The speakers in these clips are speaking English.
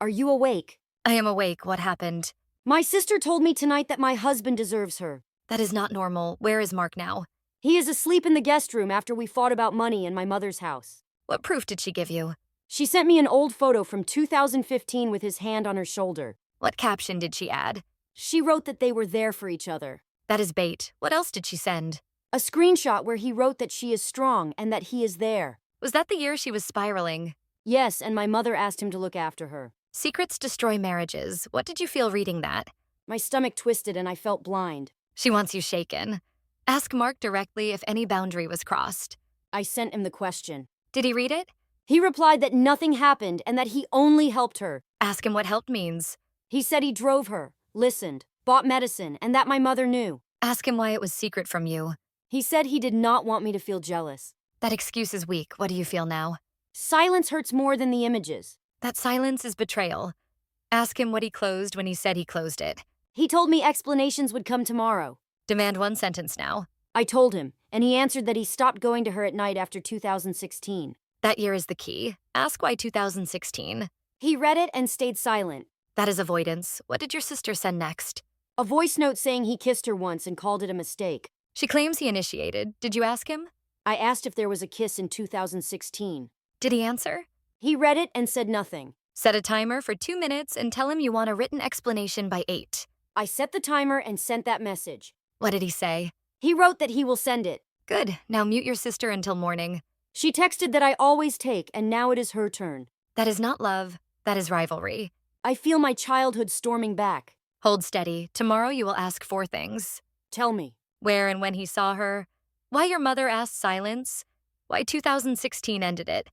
Are you awake? I am awake. What happened? My sister told me tonight that my husband deserves her. That is not normal. Where is Mark now? He is asleep in the guest room after we fought about money in my mother's house. What proof did she give you? She sent me an old photo from 2015 with his hand on her shoulder. What caption did she add? She wrote that they were there for each other. That is bait. What else did she send? A screenshot where he wrote that she is strong and that he is there. Was that the year she was spiraling? Yes, and my mother asked him to look after her. Secrets destroy marriages. What did you feel reading that? My stomach twisted and I felt blind. She wants you shaken. Ask Mark directly if any boundary was crossed. I sent him the question. Did he read it? He replied that nothing happened and that he only helped her. Ask him what help means. He said he drove her, listened, bought medicine, and that my mother knew. Ask him why it was secret from you. He said he did not want me to feel jealous. That excuse is weak. What do you feel now? Silence hurts more than the images. That silence is betrayal. Ask him what he closed when he said he closed it. He told me explanations would come tomorrow. Demand one sentence now. I told him, and he answered that he stopped going to her at night after 2016. That year is the key. Ask why 2016. He read it and stayed silent. That is avoidance. What did your sister send next? A voice note saying he kissed her once and called it a mistake. She claims he initiated. Did you ask him? I asked if there was a kiss in 2016. Did he answer? He read it and said nothing. Set a timer for 2 minutes and tell him you want a written explanation by 8. I set the timer and sent that message. What did he say? He wrote that he will send it. Good. Now mute your sister until morning. She texted that I always take, and now it is her turn. That is not love. That is rivalry. I feel my childhood storming back. Hold steady. Tomorrow you will ask 4 things. Tell me. Where and when he saw her. Why your mother asked silence. Why 2016 ended it.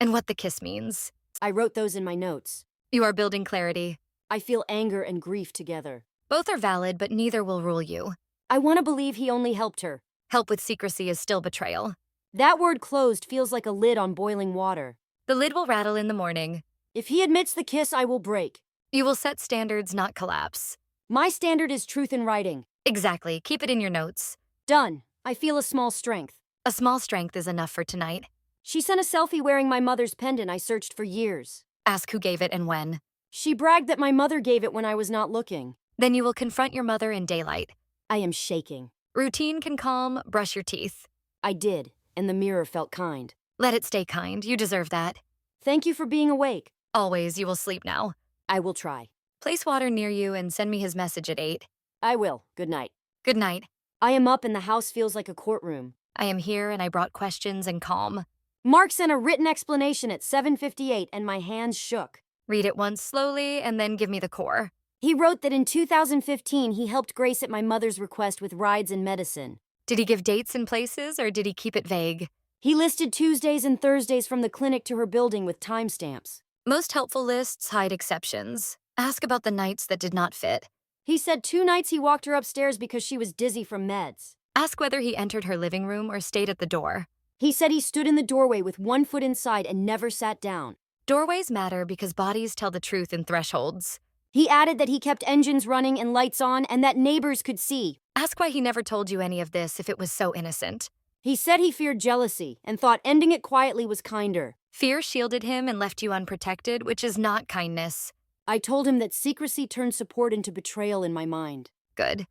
And what the kiss means. I wrote those in my notes. You are building clarity. I feel anger and grief together. Both are valid, but neither will rule you. I want to believe he only helped her. Help with secrecy is still betrayal. That word closed feels like a lid on boiling water. The lid will rattle in the morning. If he admits the kiss, I will break. You will set standards, not collapse. My standard is truth in writing. Exactly. Keep it in your notes. Done. I feel a small strength. A small strength is enough for tonight. She sent a selfie wearing my mother's pendant I searched for years. Ask who gave it and when. She bragged that my mother gave it when I was not looking. Then you will confront your mother in daylight. I am shaking. Routine can calm. Brush your teeth. I did, and the mirror felt kind. Let it stay kind. You deserve that. Thank you for being awake. Always, you will sleep now. I will try. Place water near you and send me his message at 8. I will. Good night. Good night. I am up and the house feels like a courtroom. I am here and I brought questions and calm. Mark sent a written explanation at 7:58 and my hands shook. Read it once slowly and then give me the core. He wrote that in 2015 he helped Grace at my mother's request with rides and medicine. Did he give dates and places or did he keep it vague? He listed Tuesdays and Thursdays from the clinic to her building with timestamps. Most helpful lists hide exceptions. Ask about the nights that did not fit. He said 2 nights he walked her upstairs because she was dizzy from meds. Ask whether he entered her living room or stayed at the door. He said he stood in the doorway with 1 foot inside and never sat down. Doorways matter because bodies tell the truth in thresholds. He added that he kept engines running and lights on and that neighbors could see. Ask why he never told you any of this if it was so innocent. He said he feared jealousy and thought ending it quietly was kinder. Fear shielded him and left you unprotected, which is not kindness. I told him that secrecy turned support into betrayal in my mind. Good.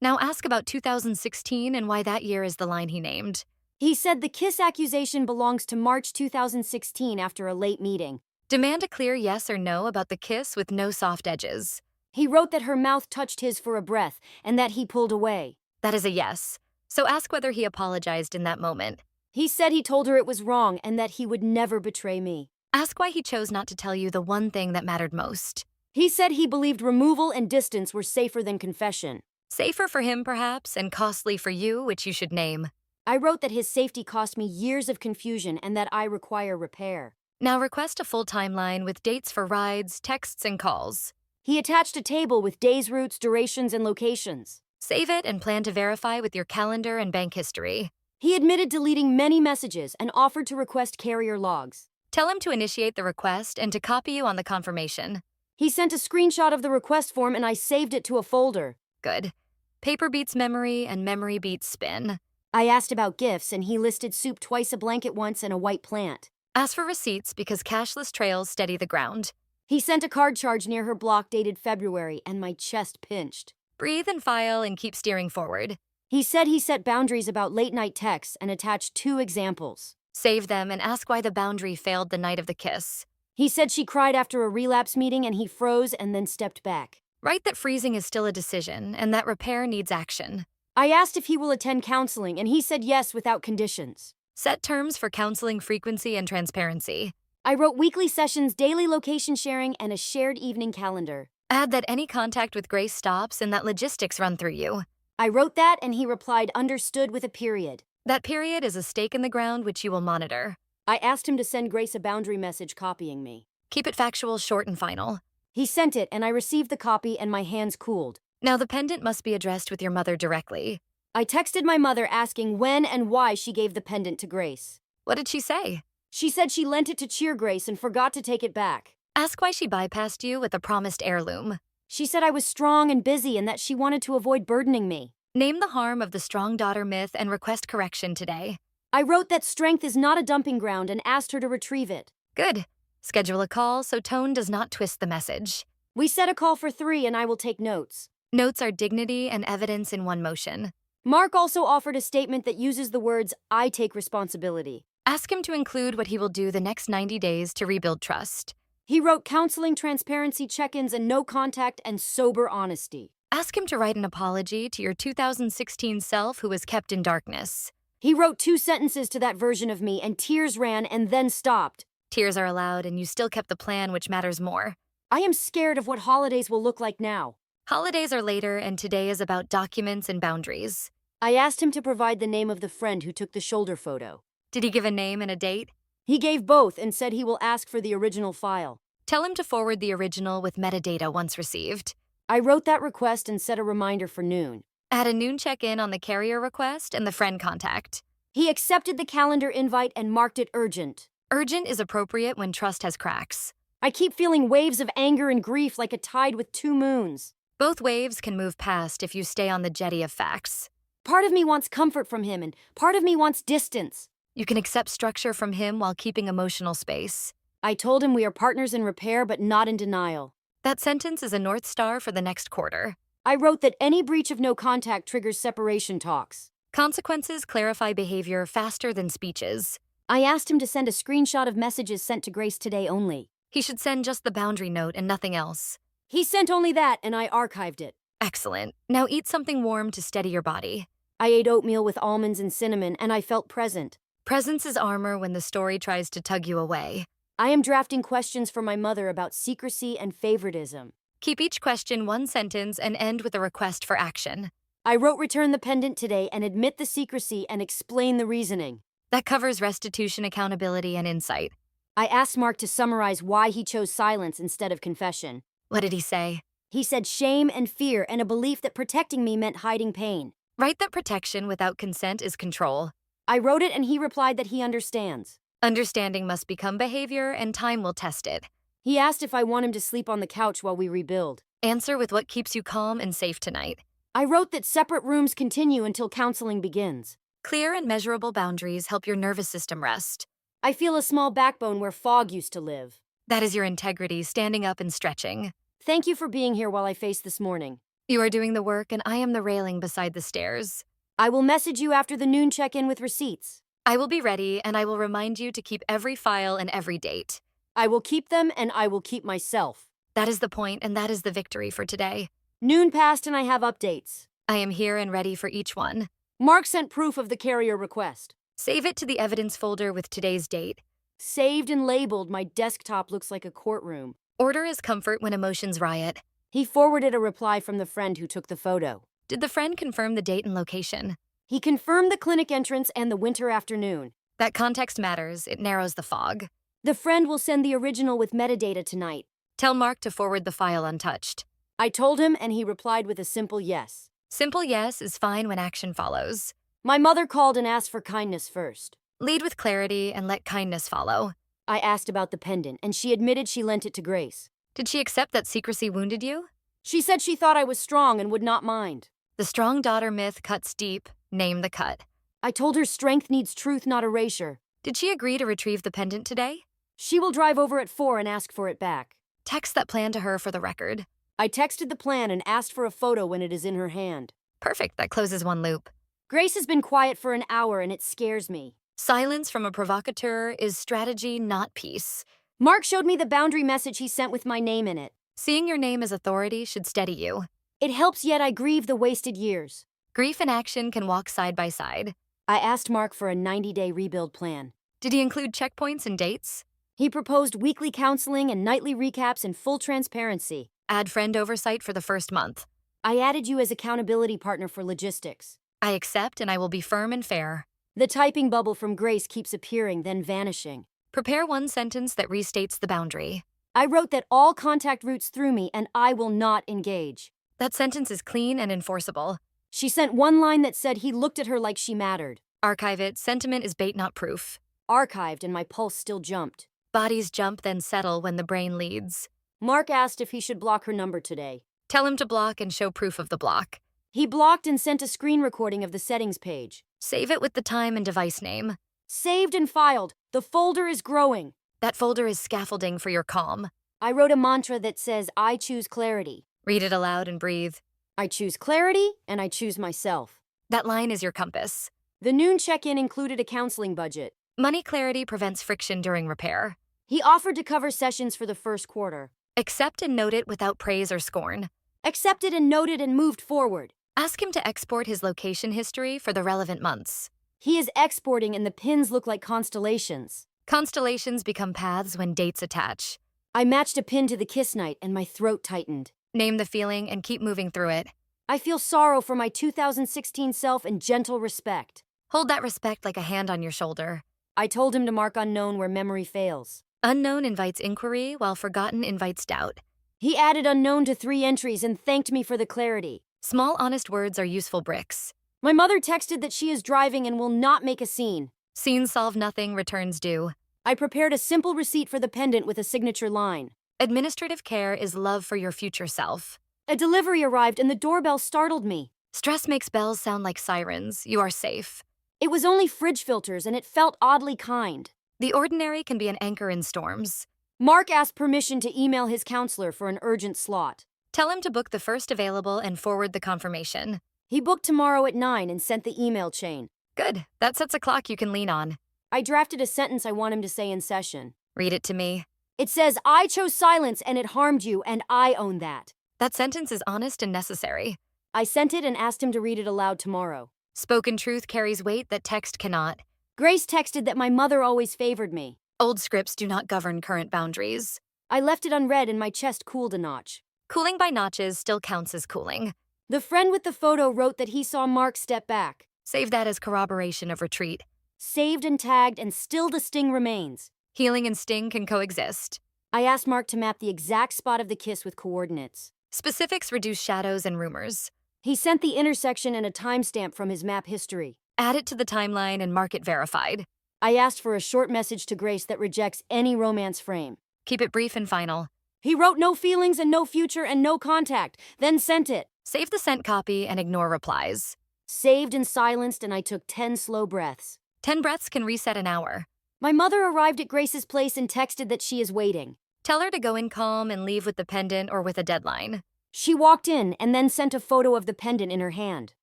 Now ask about 2016 and why that year is the line he named. He said the kiss accusation belongs to March 2016 after a late meeting. Demand a clear yes or no about the kiss with no soft edges. He wrote that her mouth touched his for a breath and that he pulled away. That is a yes. So ask whether he apologized in that moment. He said he told her it was wrong and that he would never betray me. Ask why he chose not to tell you the one thing that mattered most. He said he believed removal and distance were safer than confession. Safer for him, perhaps, and costly for you, which you should name. I wrote that his safety cost me years of confusion and that I require repair. Now request a full timeline with dates for rides, texts, and calls. He attached a table with days, routes, durations, and locations. Save it and plan to verify with your calendar and bank history. He admitted deleting many messages and offered to request carrier logs. Tell him to initiate the request and to copy you on the confirmation. He sent a screenshot of the request form and I saved it to a folder. Good. Paper beats memory and memory beats spin. I asked about gifts and he listed soup twice, a blanket once, and a white plant. Ask for receipts because cashless trails steady the ground. He sent a card charge near her block dated February, and my chest pinched. Breathe and file and keep steering forward. He said he set boundaries about late-night texts and attached 2 examples. Save them and ask why the boundary failed the night of the kiss. He said she cried after a relapse meeting and he froze and then stepped back. Write that freezing is still a decision and that repair needs action. I asked if he will attend counseling, and he said yes without conditions. Set terms for counseling frequency and transparency. I wrote weekly sessions, daily location sharing, and a shared evening calendar. Add that any contact with Grace stops and that logistics run through you. I wrote that, and he replied, understood, with a period. That period is a stake in the ground which you will monitor. I asked him to send Grace a boundary message copying me. Keep it factual, short, and final. He sent it, and I received the copy, and my hands cooled. Now the pendant must be addressed with your mother directly. I texted my mother asking when and why she gave the pendant to Grace. What did she say? She said she lent it to cheer Grace and forgot to take it back. Ask why she bypassed you with a promised heirloom. She said I was strong and busy and that she wanted to avoid burdening me. Name the harm of the strong daughter myth and request correction today. I wrote that strength is not a dumping ground and asked her to retrieve it. Good. Schedule a call so tone does not twist the message. We set a call for 3 and I will take notes. Notes are dignity and evidence in one motion. Mark also offered a statement that uses the words, I take responsibility. Ask him to include what he will do the next 90 days to rebuild trust. He wrote counseling, transparency, check-ins, and no contact, and sober honesty. Ask him to write an apology to your 2016 self who was kept in darkness. He wrote 2 sentences to that version of me, and tears ran and then stopped. Tears are allowed, and you still kept the plan, which matters more. I am scared of what holidays will look like now. Holidays are later, and today is about documents and boundaries. I asked him to provide the name of the friend who took the shoulder photo. Did he give a name and a date? He gave both and said he will ask for the original file. Tell him to forward the original with metadata once received. I wrote that request and set a reminder for noon. Add a noon check-in on the carrier request and the friend contact. He accepted the calendar invite and marked it urgent. Urgent is appropriate when trust has cracks. I keep feeling waves of anger and grief like a tide with 2 moons. Both waves can move past if you stay on the jetty of facts. Part of me wants comfort from him, and part of me wants distance. You can accept structure from him while keeping emotional space. I told him we are partners in repair, but not in denial. That sentence is a North Star for the next quarter. I wrote that any breach of no contact triggers separation talks. Consequences clarify behavior faster than speeches. I asked him to send a screenshot of messages sent to Grace today only. He should send just the boundary note and nothing else. He sent only that, and I archived it. Excellent. Now eat something warm to steady your body. I ate oatmeal with almonds and cinnamon, and I felt present. Presence is armor when the story tries to tug you away. I am drafting questions for my mother about secrecy and favoritism. Keep each question 1 sentence and end with a request for action. I wrote return the pendant today and admit the secrecy and explain the reasoning. That covers restitution, accountability, and insight. I asked Mark to summarize why he chose silence instead of confession. What did he say? He said shame and fear and a belief that protecting me meant hiding pain. Write that protection without consent is control. I wrote it and he replied that he understands. Understanding must become behavior and time will test it. He asked if I want him to sleep on the couch while we rebuild. Answer with what keeps you calm and safe tonight. I wrote that separate rooms continue until counseling begins. Clear and measurable boundaries help your nervous system rest. I feel a small backbone where fog used to live. That is your integrity standing up and stretching. Thank you for being here while I face this morning. You are doing the work and I am the railing beside the stairs. I will message you after the noon check-in with receipts. I will be ready and I will remind you to keep every file and every date. I will keep them and I will keep myself. That is the point and that is the victory for today. Noon passed and I have updates. I am here and ready for each one. Mark sent proof of the carrier request. Save it to the evidence folder with today's date. Saved and labeled, my desktop looks like a courtroom. Order is comfort when emotions riot. He forwarded a reply from the friend who took the photo. Did the friend confirm the date and location? He confirmed the clinic entrance and the winter afternoon. That context matters. It narrows the fog. The friend will send the original with metadata tonight. Tell Mark to forward the file untouched. I told him and he replied with a simple yes. Simple yes is fine when action follows. My mother called and asked for kindness first. Lead with clarity and let kindness follow. I asked about the pendant and she admitted she lent it to Grace. Did she accept that secrecy wounded you? She said she thought I was strong and would not mind. The strong daughter myth cuts deep. Name the cut. I told her strength needs truth, not erasure. Did she agree to retrieve the pendant today? She will drive over at 4 and ask for it back. Text that plan to her for the record. I texted the plan and asked for a photo when it is in her hand. Perfect, that closes one loop. Grace has been quiet for an hour and it scares me. Silence from a provocateur is strategy, not peace. Mark showed me the boundary message he sent with my name in it. Seeing your name as authority should steady you. It helps, yet I grieve the wasted years. Grief and action can walk side by side. I asked Mark for a 90-day rebuild plan. Did he include checkpoints and dates? He proposed weekly counseling and nightly recaps in full transparency. Add friend oversight for the first month. I added you as accountability partner for logistics. I accept, and I will be firm and fair. The typing bubble from Grace keeps appearing, then vanishing. Prepare one sentence that restates the boundary. I wrote that all contact routes through me and I will not engage. That sentence is clean and enforceable. She sent one line that said he looked at her like she mattered. Archive it. Sentiment is bait, not proof. Archived, and my pulse still jumped. Bodies jump, then settle when the brain leads. Mark asked if he should block her number today. Tell him to block and show proof of the block. He blocked and sent a screen recording of the settings page. Save it with the time and device name. Saved and filed. The folder is growing. That folder is scaffolding for your calm. I wrote a mantra that says, I choose clarity. Read it aloud and breathe. I choose clarity, and I choose myself. That line is your compass. The noon check-in included a counseling budget. Money clarity prevents friction during repair. He offered to cover sessions for the first quarter. Accept and note it without praise or scorn. Accepted and noted and moved forward. Ask him to export his location history for the relevant months. He is exporting and the pins look like constellations. Constellations become paths when dates attach. I matched a pin to the kiss night and my throat tightened. Name the feeling and keep moving through it. I feel sorrow for my 2016 self and gentle respect. Hold that respect like a hand on your shoulder. I told him to mark unknown where memory fails. Unknown invites inquiry, while forgotten invites doubt. He added unknown to 3 entries and thanked me for the clarity. Small, honest words are useful bricks. My mother texted that she is driving and will not make a scene. Scenes solve nothing, returns due. I prepared a simple receipt for the pendant with a signature line. Administrative care is love for your future self. A delivery arrived and the doorbell startled me. Stress makes bells sound like sirens. You are safe. It was only fridge filters and it felt oddly kind. The ordinary can be an anchor in storms. Mark asked permission to email his counselor for an urgent slot. Tell him to book the first available and forward the confirmation. He booked tomorrow at 9 and sent the email chain. Good. That sets a clock you can lean on. I drafted a sentence I want him to say in session. Read it to me. It says, I chose silence and it harmed you, and I own that. That sentence is honest and necessary. I sent it and asked him to read it aloud tomorrow. Spoken truth carries weight that text cannot. Grace texted that my mother always favored me. Old scripts do not govern current boundaries. I left it unread and my chest cooled a notch. Cooling by notches still counts as cooling. The friend with the photo wrote that he saw Mark step back. Save that as corroboration of retreat. Saved and tagged, and still the sting remains. Healing and sting can coexist. I asked Mark to map the exact spot of the kiss with coordinates. Specifics reduce shadows and rumors. He sent the intersection and a timestamp from his map history. Add it to the timeline and mark it verified. I asked for a short message to Grace that rejects any romance frame. Keep it brief and final. He wrote no feelings and no future and no contact, then sent it. Save the sent copy and ignore replies. Saved and silenced, and I took 10 slow breaths. 10 breaths can reset an hour. My mother arrived at Grace's place and texted that she is waiting. Tell her to go in calm and leave with the pendant or with a deadline. She walked in and then sent a photo of the pendant in her hand.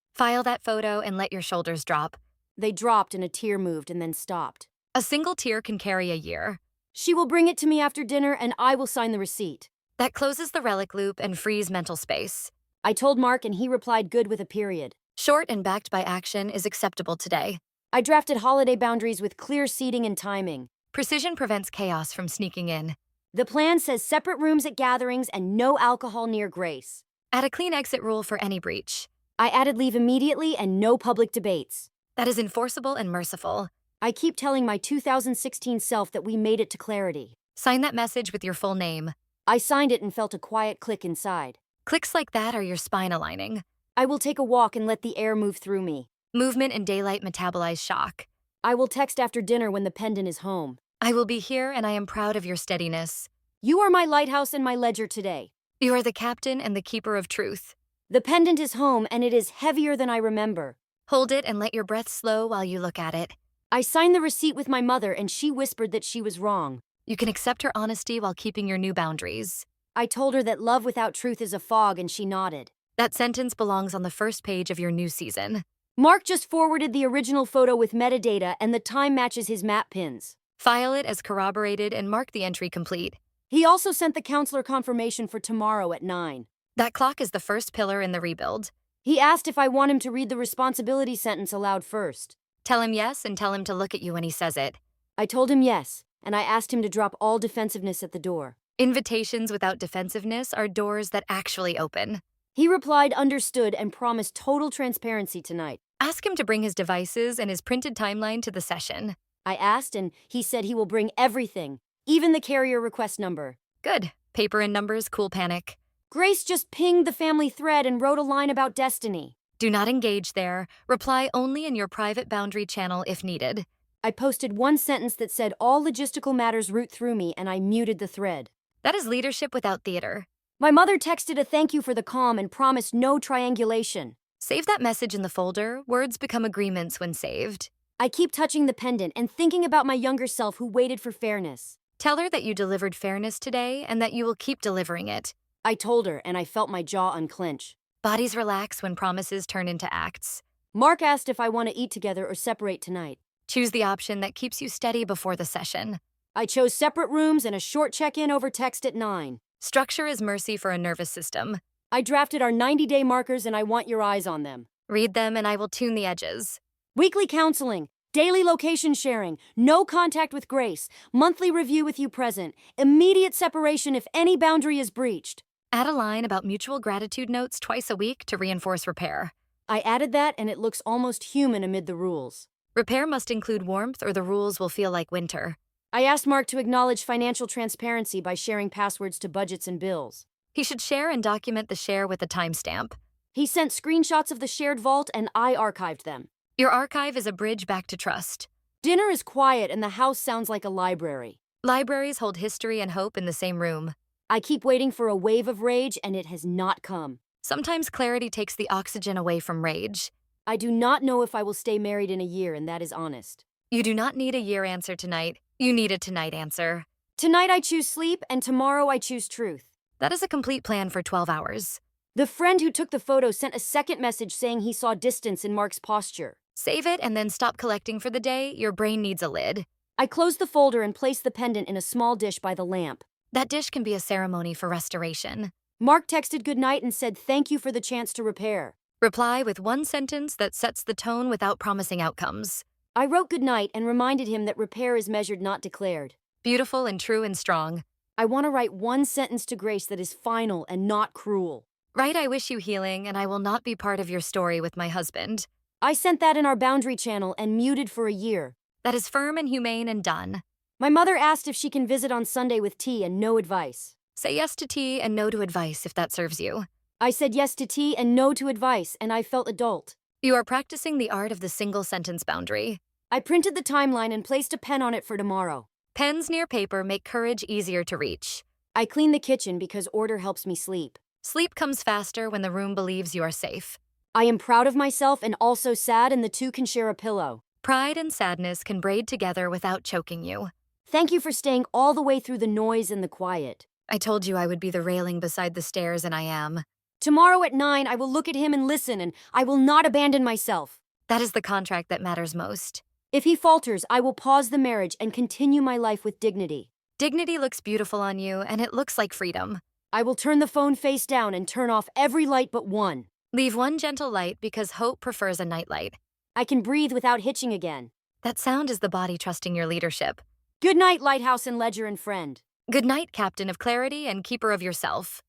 File that photo and let your shoulders drop. They dropped and a tear moved and then stopped. A single tear can carry a year. She will bring it to me after dinner and I will sign the receipt. That closes the relic loop and frees mental space. I told Mark and he replied good with a period. Short and backed by action is acceptable today. I drafted holiday boundaries with clear seating and timing. Precision prevents chaos from sneaking in. The plan says separate rooms at gatherings and no alcohol near Grace. Add a clean exit rule for any breach. I added leave immediately and no public debates. That is enforceable and merciful. I keep telling my 2016 self that we made it to clarity. Sign that message with your full name. I signed it and felt a quiet click inside. Clicks like that are your spine aligning. I will take a walk and let the air move through me. Movement and daylight metabolize shock. I will text after dinner when the pendant is home. I will be here and I am proud of your steadiness. You are my lighthouse and my ledger today. You are the captain and the keeper of truth. The pendant is home and it is heavier than I remember. Hold it and let your breath slow while you look at it. I signed the receipt with my mother and she whispered that she was wrong. You can accept her honesty while keeping your new boundaries. I told her that love without truth is a fog, and she nodded. That sentence belongs on the first page of your new season. Mark just forwarded the original photo with metadata, and the time matches his map pins. File it as corroborated and mark the entry complete. He also sent the counselor confirmation for tomorrow at 9. That clock is the first pillar in the rebuild. He asked if I want him to read the responsibility sentence aloud first. Tell him yes and tell him to look at you when he says it. I told him yes, and I asked him to drop all defensiveness at the door. Invitations without defensiveness are doors that actually open. He replied understood and promised total transparency tonight. Ask him to bring his devices and his printed timeline to the session. I asked, and he said he will bring everything, even the carrier request number. Good. Paper and numbers, cool panic. Grace just pinged the family thread and wrote a line about destiny. Do not engage there. Reply only in your private boundary channel if needed. I posted one sentence that said all logistical matters route through me, and I muted the thread. That is leadership without theater. My mother texted a thank you for the calm and promised no triangulation. Save that message in the folder. Words become agreements when saved. I keep touching the pendant and thinking about my younger self who waited for fairness. Tell her that you delivered fairness today and that you will keep delivering it. I told her, and I felt my jaw unclench. Bodies relax when promises turn into acts. Mark asked if I want to eat together or separate tonight. Choose the option that keeps you steady before the session. I chose separate rooms and a short check-in over text at 9. Structure is mercy for a nervous system. I drafted our 90-day markers, and I want your eyes on them. Read them and I will tune the edges. Weekly counseling, daily location sharing, no contact with Grace, monthly review with you present, immediate separation if any boundary is breached. Add a line about mutual gratitude notes twice a week to reinforce repair. I added that, and it looks almost human amid the rules. Repair must include warmth or the rules will feel like winter. I asked Mark to acknowledge financial transparency by sharing passwords to budgets and bills. He should share and document the share with a timestamp. He sent screenshots of the shared vault, and I archived them. Your archive is a bridge back to trust. Dinner is quiet, and the house sounds like a library. Libraries hold history and hope in the same room. I keep waiting for a wave of rage, and it has not come. Sometimes clarity takes the oxygen away from rage. I do not know if I will stay married in a year, and that is honest. You do not need a year answer tonight. You need a tonight answer. Tonight I choose sleep, and tomorrow I choose truth. That is a complete plan for 12 hours. The friend who took the photo sent a second message saying he saw distance in Mark's posture. Save it and then stop collecting for the day. Your brain needs a lid. I closed the folder and placed the pendant in a small dish by the lamp. That dish can be a ceremony for restoration. Mark texted goodnight and said thank you for the chance to repair. Reply with one sentence that sets the tone without promising outcomes. I wrote goodnight and reminded him that repair is measured, not declared. Beautiful and true and strong. I want to write one sentence to Grace that is final and not cruel. Write, I wish you healing and I will not be part of your story with my husband. I sent that in our boundary channel and muted for a year. That is firm and humane and done. My mother asked if she can visit on Sunday with tea and no advice. Say yes to tea and no to advice if that serves you. I said yes to tea and no to advice, and I felt adult. You are practicing the art of the single sentence boundary. I printed the timeline and placed a pen on it for tomorrow. Pens near paper make courage easier to reach. I cleaned the kitchen because order helps me sleep. Sleep comes faster when the room believes you are safe. I am proud of myself and also sad, and the two can share a pillow. Pride and sadness can braid together without choking you. Thank you for staying all the way through the noise and the quiet. I told you I would be the railing beside the stairs, and I am. Tomorrow at 9, I will look at him and listen, and I will not abandon myself. That is the contract that matters most. If he falters, I will pause the marriage and continue my life with dignity. Dignity looks beautiful on you, and it looks like freedom. I will turn the phone face down and turn off every light but one. Leave one gentle light because hope prefers a nightlight. I can breathe without hitching again. That sound is the body trusting your leadership. Good night, lighthouse and ledger and friend. Good night, captain of clarity and keeper of yourself.